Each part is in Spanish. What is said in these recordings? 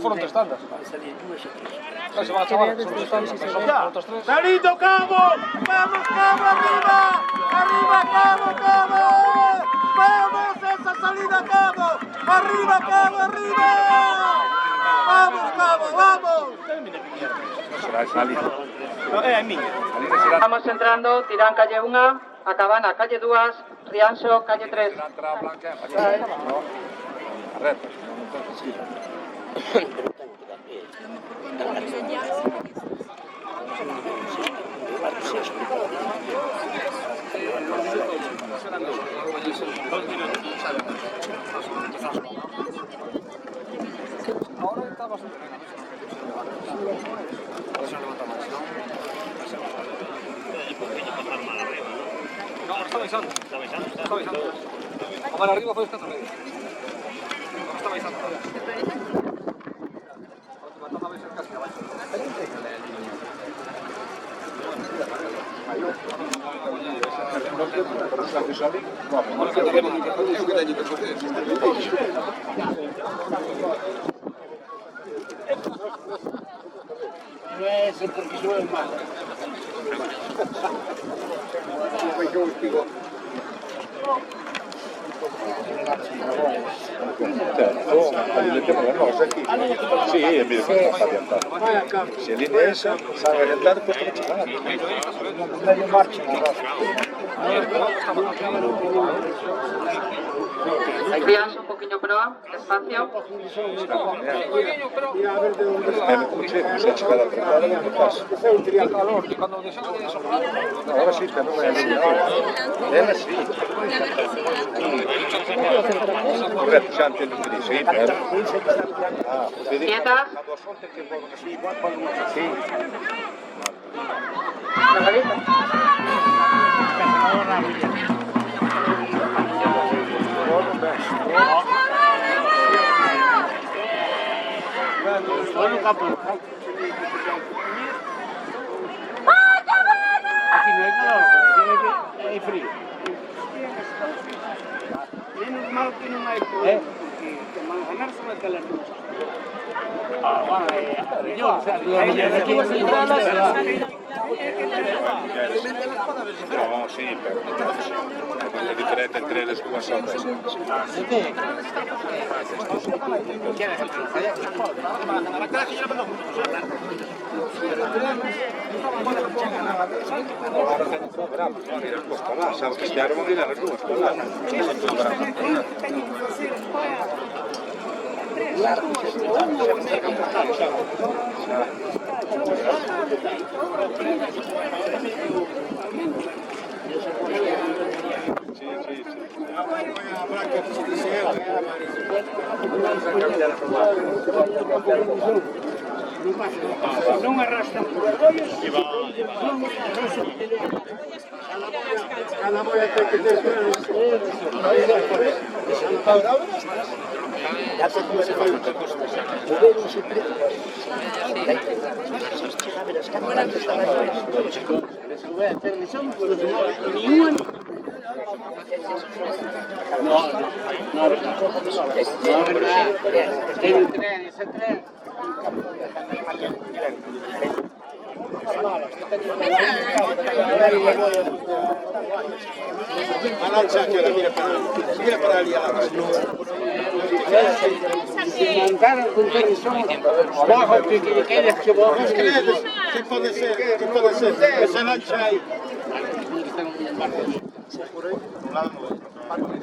foron 3 tandas. Se van a chavar, son 3 tandas. ¡Salito, Cabo! ¡Vamos, Cabo, arriba! ¡Arriba, Cabo, Cabo! ¡Vamos, esa salida, Cabo! ¡Arriba, Cabo, arriba! ¡Vamos, Cabo, vamos! Vamos entrando, Tirán calle 1, Acabana calle 2, Rianxo calle 3. Ahora está bastante bien. No, está baixando. Está baixando. O mar arriba foi os 4 medios. Non está baixando. Está baixando casi abaixo. No es porque sube mal. Sí, es mi si el INE es, sabe orientar, pues te lo echan. Medio marcha. Rianxo un poquinho proa, despacio. Se echa cada tratada y me pasa. Ahora sí, que no me han dicho. Ahora sí. Correcto, ya entiendo que dice. Sí, pero... Quietas. Sí. Aquí no hay calor, hay frío. Menos mal que no hay frío, porque manganar son las calenturas. Bueno, yo, o sea, aquí vas a entrar a la No, sí, pero es diferente entre las dos ondas. Sabes que ya no van a ir a las dos. Non arrastran por arroyos. Cada boia ten que ter ya se como se fai moveron se pretos las cámaras estaban se voy a hacer misión por los demás ningún no verdad el tren ese tren mira para allá se montaron con televisión bajo que quedes que vos crees que puede ser esa lancha ahí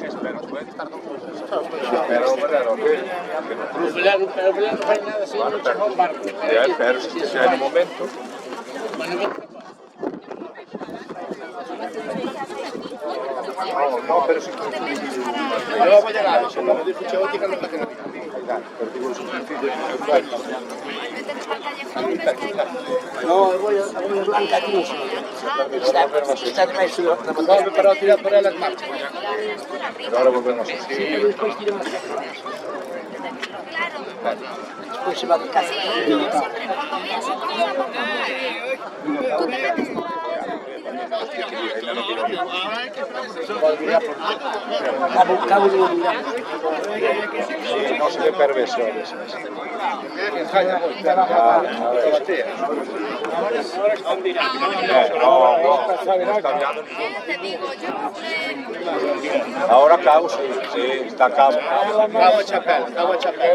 Espero, puede estar dos cosas. pero no hay nada sin mucho barco Pero si sea en el momento. No, pero si... Yo voy a llegar, si no me dice Cheótica no está que no diga. Pero digo, los superficies... No, voy a Blanca aquí. Está atrás, vamos para tirar por las marchas. Ahora volvemos así. Después tiramos acá. Después se va a casa. Sí, no se ve perversores. Ahora Cabo, sí, está Cabo. Cabo Chapel.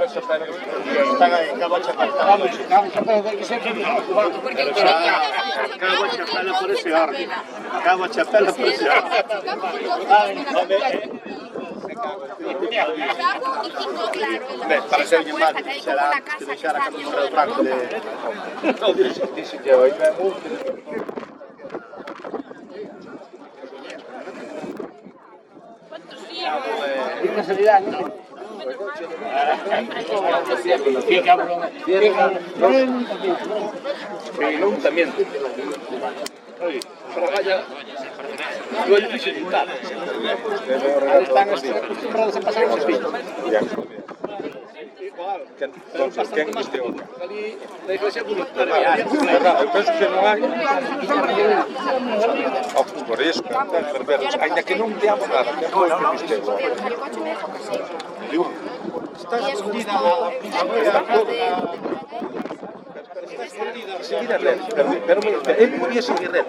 Están ahí, Cabo Chapel. Cabo Chapel por ese orden. Cabo Chapel por ese orden. Para ser llamado, será que deixar a camisa do branco de... No, dice que hoy me gusta. Qué casualidad, ¿no? Están acostumbrados a pasar en el piso. Entonces, ¿quién cuestiona? Eu penso que non hai. Por iso, ainda que non veamos nada, que foi o que cuestiona? Está escondida a Seguir a red, pero él podía seguir red.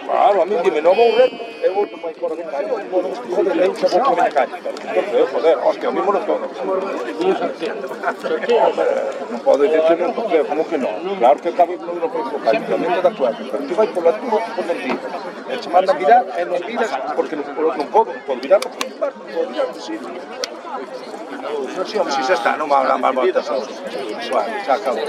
Claro, a mí dime, no vou red, eu vou tomar fora de calle, joder, eu xa vou comer a calle. Joder, hostia, a mí mono todo. Non podo dicir que non, porque como que non? Claro que cabe no focalizamento da tua, pero tú vai pola tua por mentir. E se manda virar, e non viras, porque non podo virar, porque non podo virar, sí. No, sí, hombre, si xa está, non va a dar voltas. Suave, xa acabou.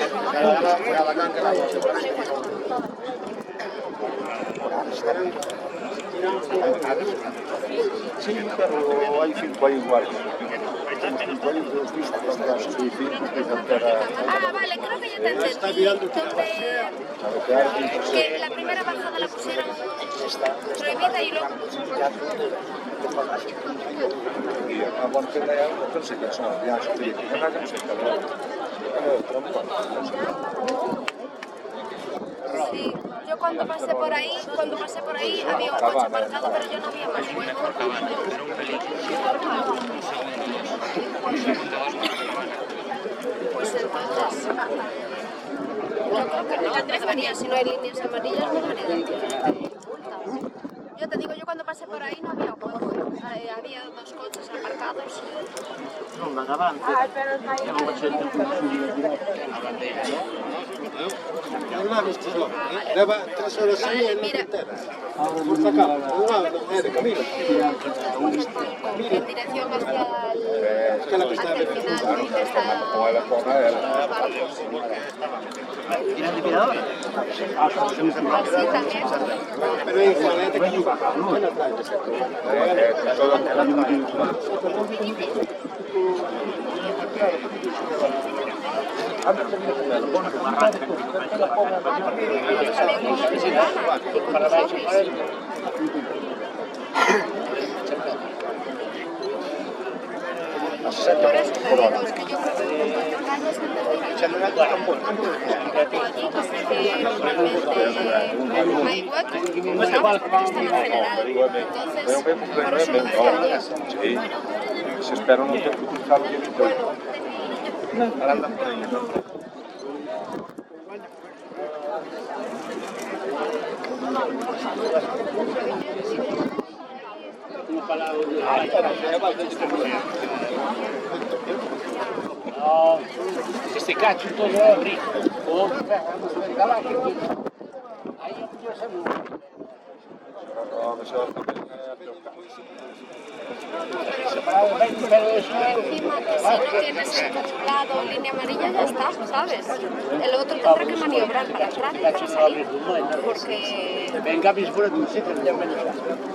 Sí, pero hai 5 aí igual. Vale, creo que ya te entendí. Que la primera bajada la pusieron prohibida y luego... Sí, yo cuando pasé por ahí había un coche aparcado, pero yo no había más hueco. Pues entonces, yo creo que no debería, si no hay líneas amarillas, no debería. Yo te digo, yo cuando pasé por ahí no había hueco. Había dos coches aparcados. Non van avante. É un cochete leva 3 horas aí e non te enteras. Por acá, é de camino. En dirección hacia el final, que está... ¿Tiran de miradora? Sí, también. Pero é igual, é de aquí. Por eso te digo, es que yo creo que hay un montón de calles hay huecos, pues vamos, porque está en general. Entonces, Sí, se espera no ter que cruzar o día 28. Ahora andan por aí. Este cacho todo é abrir. O outro vamos a ver lá que aí é melhor seguro. Pero eso encima que si no tienes el lado línea amarilla ya está, ¿sabes? El otro tendrá que maniobrar para entrar y para salir. Porque... Venga, si fuera tu sitio, ya menos.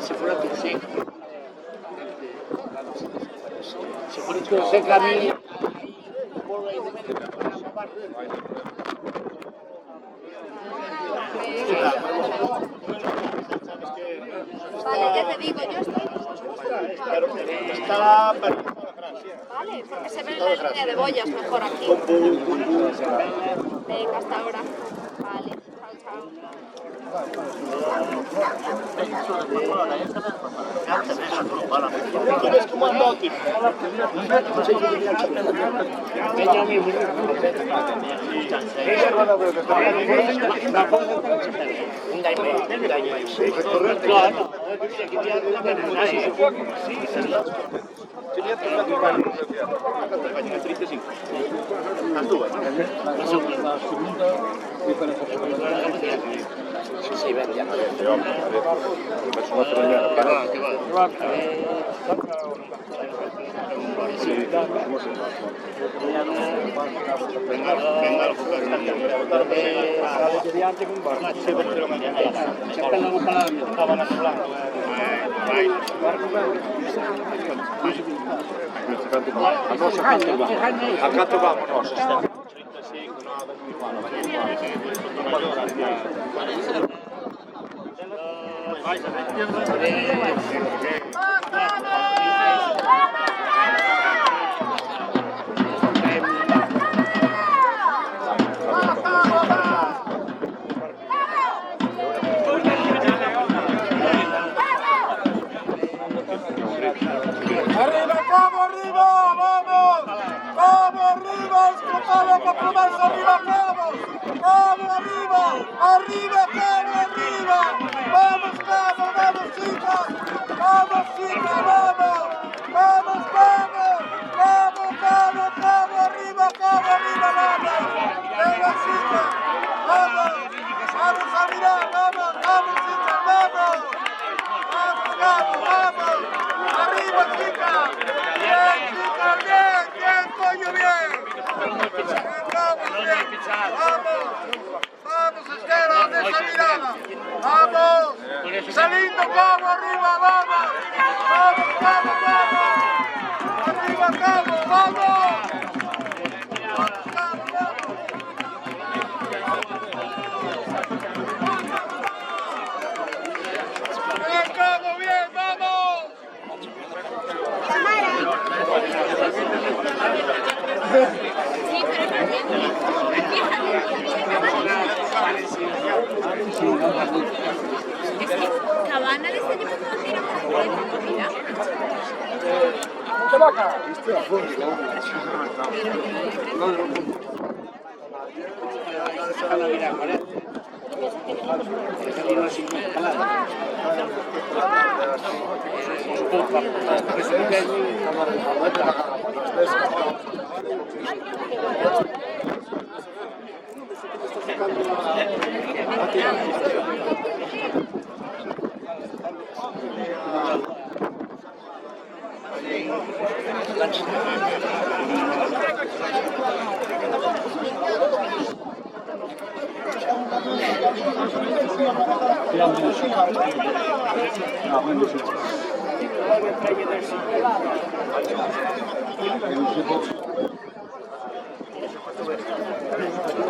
Si fuera tu sitio. Si fuera tu sitio, camino. Vale, ya te digo, yo estoy... Está para ¿vale? Porque se ve la línea de boyas mejor aquí. Venga, hasta ahora. Vale, chao, chao. Acá vámonos. ¡Arriba, Cabo, arriba! ¡Vamos! ¡Cabo, arriba! ¡Escúchalo, compromiso! ¡Arriba, Cabo! ¡Cabo, arriba! ¡Arriba, Cabo, arriba! ¡Vamos, Cabo! ¡Vamos, chicas! ¡Vamos, chicas! ¡Vamos! ¡Vamos, Cabo! ¡Cabo, Cabo, Cabo! ¡Arriba, Cabo, arriba! ¡Vamos! ¡Venga, chicas! ¡Vamos! ¡Vamos a mirar! ¡Vamos! ¡Vamos, chicas! ¡Vamos! ¡Vamos, Cabo! ¡Vamos! ¡Arriba, chicas! ¡Bien, chicas! ¡Bien! ¡Bien, coño, bien! ¡Vamos, bien! ¡Vamos! ¡Vamos, Estela! ¡De esa mirada! ¡Vamos! ¡Saliendo, Cabo! ¡Arriba! ¡Vamos! ¡Vamos, Cabo! ¡Vamos! ¡Arriba, Cabo! ¡Vamos! ¡Vamos, Cabo! ¡Vamos! ¡Bien, Cabo! ¡Bien! ¡Vamos! Sí, pero también. Es que Cabana le está llevando la gira por la comida.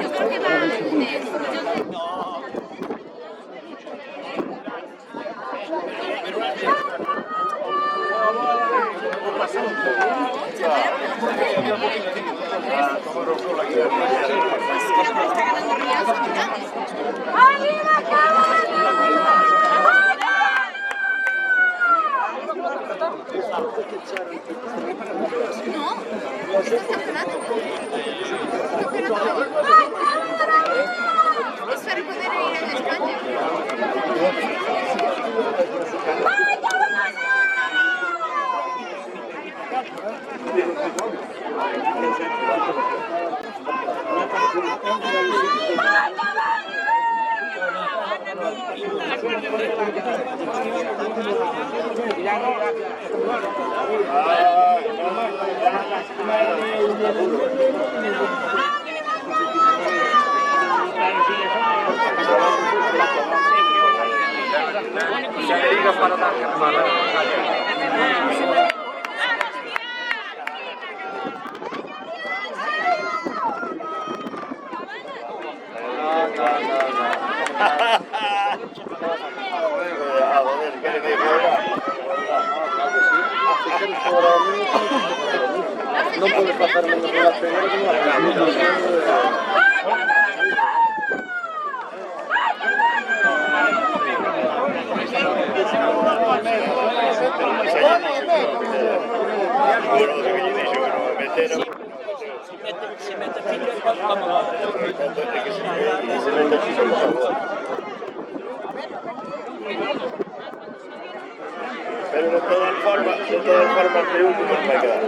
Yo creo que va antes. ¡Arriba, Espero poder ir en España. A ver, Non podes facer menos de las primeras que non Pero de todas formas, de último me va a quedar.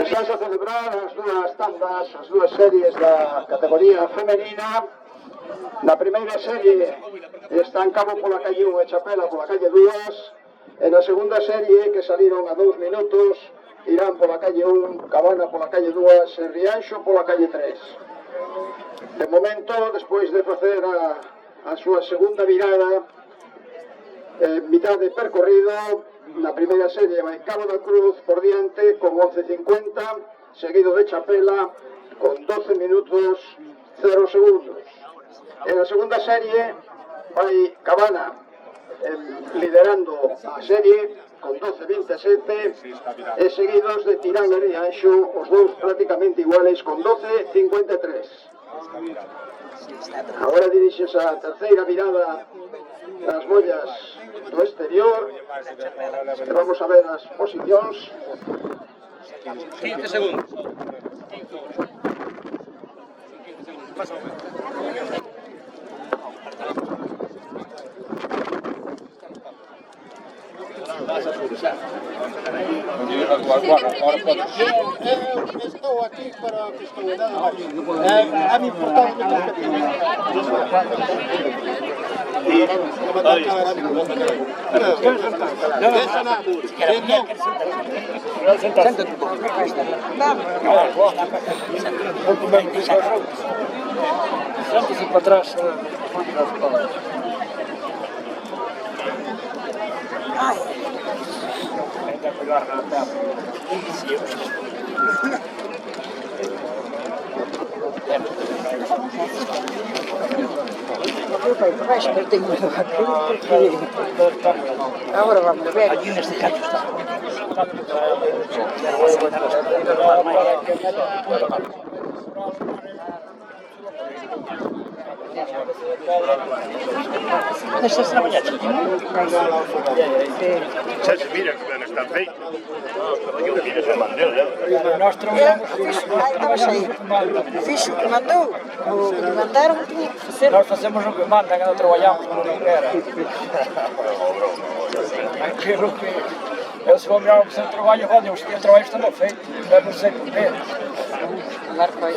Estás a celebrar as dúas tandas, as dúas series da categoría femenina. Na primeira serie está en Cabo pola calle 1 e Chapela pola calle 2. E na segunda serie, que saliron a 2 minutos, irán pola calle 1, Cabana pola calle 2 e Rianxo pola calle 3. De momento, despois de facer a súa segunda virada, mitad de percorrido, na primeira serie vai Cabo da Cruz por diante con 11:50, seguido de Chapela con 12 minutos 0 segundos. En a segunda serie vai Cabana liderando a serie con 12:27 e seguidos de Tirán e Rianxo, os dous prácticamente iguales con 12:53. Agora dirixes a terceira virada das bollas do exterior e vamos a ver as posicións. 15 segundos. Estou aquí para que estou dando a mi importante Siéntese para atrás. Ahora vamos a ver. Aquí en este caso está. ¿Dónde estás trabajando? Se mira que ben está feito. Mira ese mandeu, Nós traballamos. Vamos aí. Fixo o que mandou. O que mandaron tinha que facer. Nós facemos o que manda, que non traballamos como non quera. Aquilo que eu se vou mirar o seu trabalho, olha, o seu trabalho está feito, não sei porquê. Marco aí.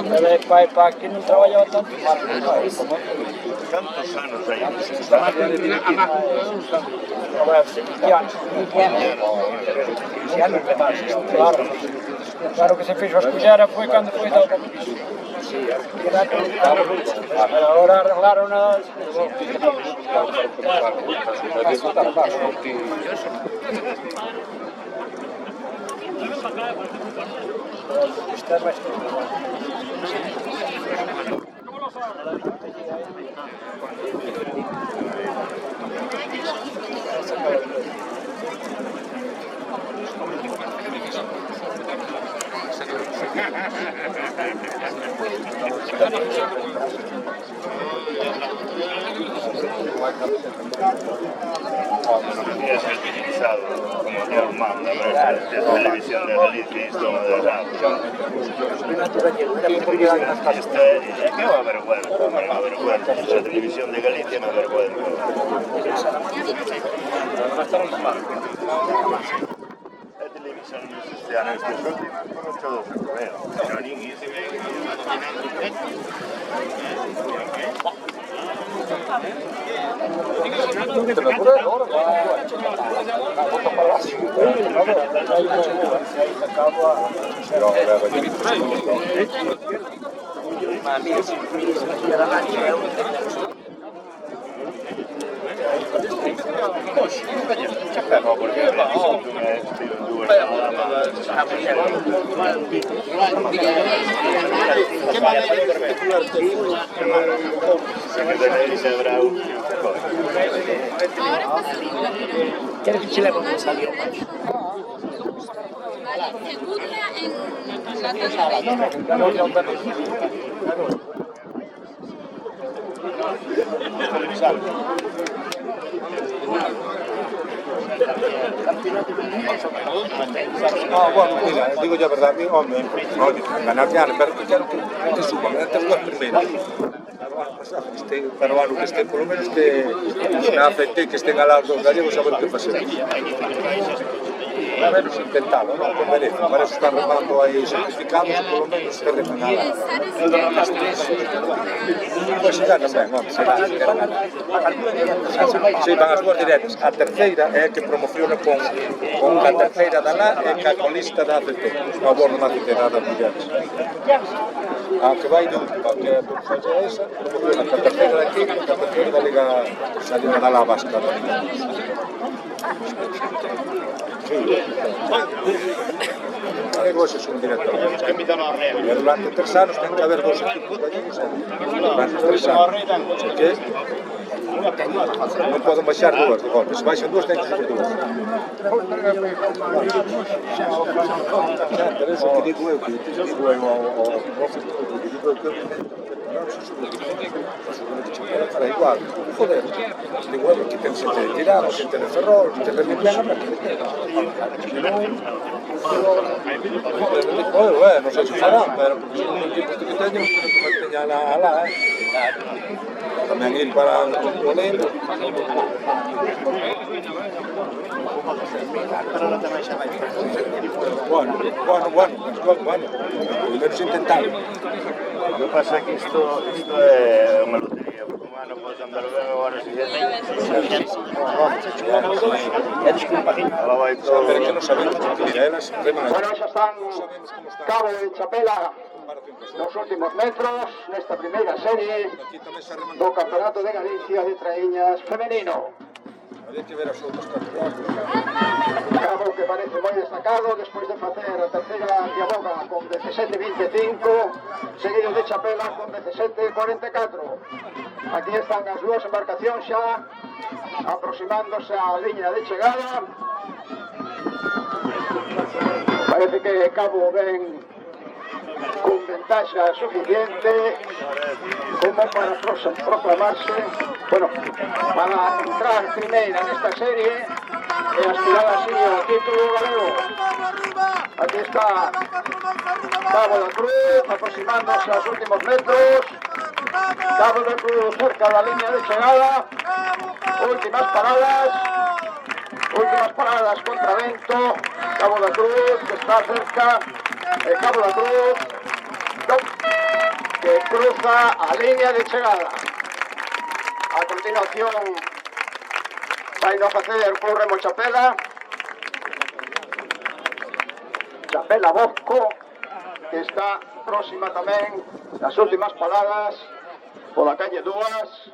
Ele vai para aqui, não trabalhava tanto, Marco não vai. Tantos anos aí. Trabalha 20 anos. 20 anos de mais, claro. Claro que se fez as colheras foi quando foi da outra vez. Agora arreglaram a... Es utilizado como Dios manda, de televisión de Galicia, isto non é nada. Que va a vergüenza, a televisión de Galicia non é vergüenza. A televisión non existe a nestes últimos, por todos os correos. Pero nin iso. ¿Quieres que chile con salió? No, bueno, mira, digo yo a verdad, hombre, ganar ya, pero que suban, estas dos primeras. Pero bueno, que estén, por lo menos que na afecte, que estén a las dos gallegos a ver que pase. A menos intentado, non? Que merece. Para eso están remando aí certificados, por lo menos que remen a la. Pois xa tamén, non? Si, van as dúas directas. A terceira é que promociona con a terceira da lá e ca colista da ACT. No abono na ACT das mulleres. A que vai do que é por falle esa, promociona ca terceira de aquí, ca terceira da Liga da la Vasca. Hai voces un director. E durante 3 anos ten que haber 2 equipos gallegos. Durante 3 anos. Que non poden baixar 2 de golpe. Se baixan 2, ten que ser 2. Pero eso que digo eu, para igual, joder, digo eu, que ten xente de Tirano, xente de Ferrol, xente de Limpiana, para que joder, non sei se farán, pero porque son un equipo que teñen, que teñan alá, tamén ir para o componente. Bueno, menos intentarlo. O que pasa é que isto é unha lotería, porque un ano podes andar ben, agora se pero que non sabemos que elas reman. Bueno, xa están Cabo de Chapela nos últimos metros nesta primeira serie do Campeonato de Galicia de Traíñas femenino. Había que ver as outras categorías. Cabo que parece moi destacado despois de facer a terceira Diaboga con 17.25, seguido de Chapela con 17.44. Aquí están as dúas embarcacións xa aproximándose á liña de chegada. Parece que Cabo ven con ventaxa suficiente como para proclamarse, bueno, para entrar primeira nesta serie e aspirar así ao título galego. Aquí está Cabo da Cruz aproximándose aos últimos metros. Cabo da Cruz cerca da liña de chegada. Últimas paradas contra vento. Cabo da Cruz que está cerca. Cabo da Cruz que cruza a liña de chegada. A continuación vai no facer con remo Chapela Bosco, que está próxima tamén das últimas paradas pola calle Dúas,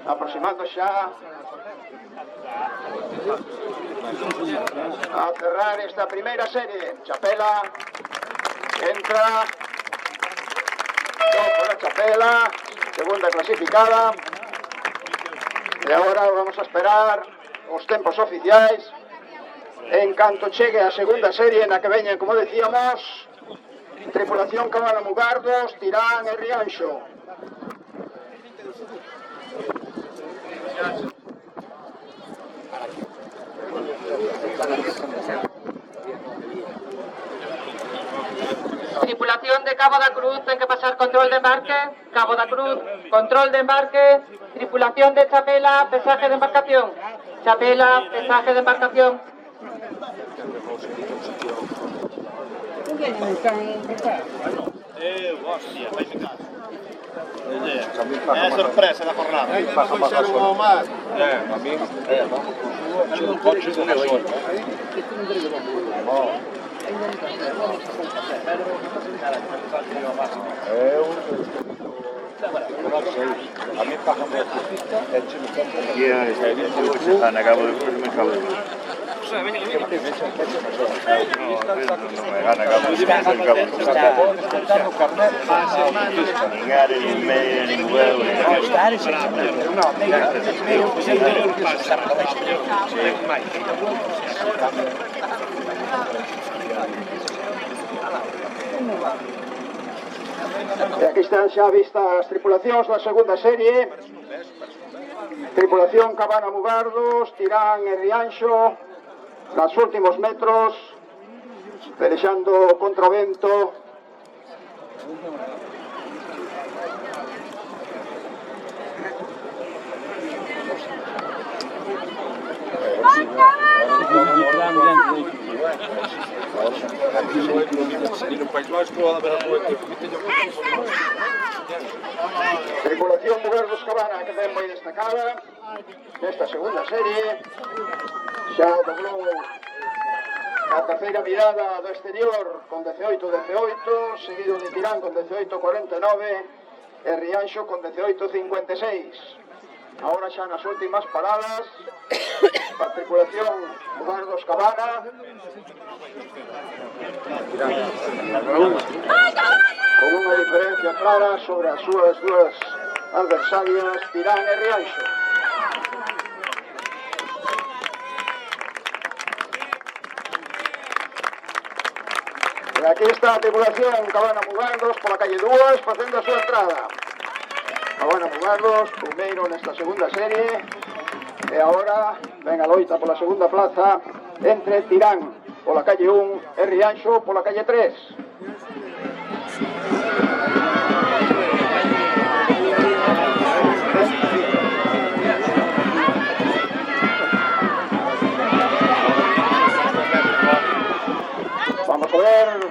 aproximando xa a cerrar esta primeira serie. Chapela entra por a Chapela, segunda clasificada. E agora vamos a esperar os tempos oficiais. En canto chegue a segunda serie na que veñen, como decíamos, tripulación Cabana Mugardos, Tirán e Rianxo. Tripulación de Cabo da Cruz, ten que pasar control de embarque. Cabo da Cruz, control de embarque. Tripulación de Chapela, pesaje de embarcación. Chapela, pesaje de embarcación. É a sorpresa da jornada. Não pode ser uma sorte. A mí paga más. Aquí se han acabado de me acabo de no me gana acabo de ni gare, ni media, ni huevo, E aquí están xa vistas as tripulacións da segunda serie. Tripulación Cabana Mugardos, Tirán e Rianxo, nos últimos metros, pelexando contra o vento. Tripulación Mugardos Cabana, que ten moi destacada nesta segunda serie. Xa doblou a terceira mirada do exterior con 18-18, seguido de Tirán con 18-49 e Rianxo con 18-56. Ahora xa nas últimas paradas, a tripulación Mugardos Cabana con unha diferencia clara sobre as súas dúas adversarias, Tirán e Rianxo. E aquí está a tripulación Cabana Mugardos pola calle 2 facendo a súa entrada. Cabana Mugardos, primeiro nesta segunda serie, e agora ven a loita pola segunda plaza entre Tirán pola calle 1 e Rianxo pola calle 3.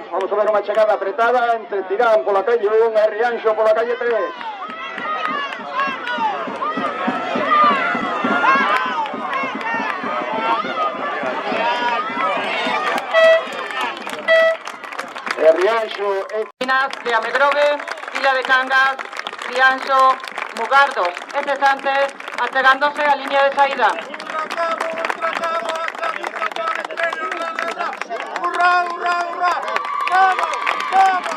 Vamos a ver unha chegada apretada entre Tirán pola calle 1 e Rianxo pola calle 3. Rianxo e Minas de Amedrogue, Villa de Cangas, Rianxo, Mugardos, e cesantes, achegándose a línea de saída. ¡Hurra, hurra, hurra! ¡Vamos, vamos!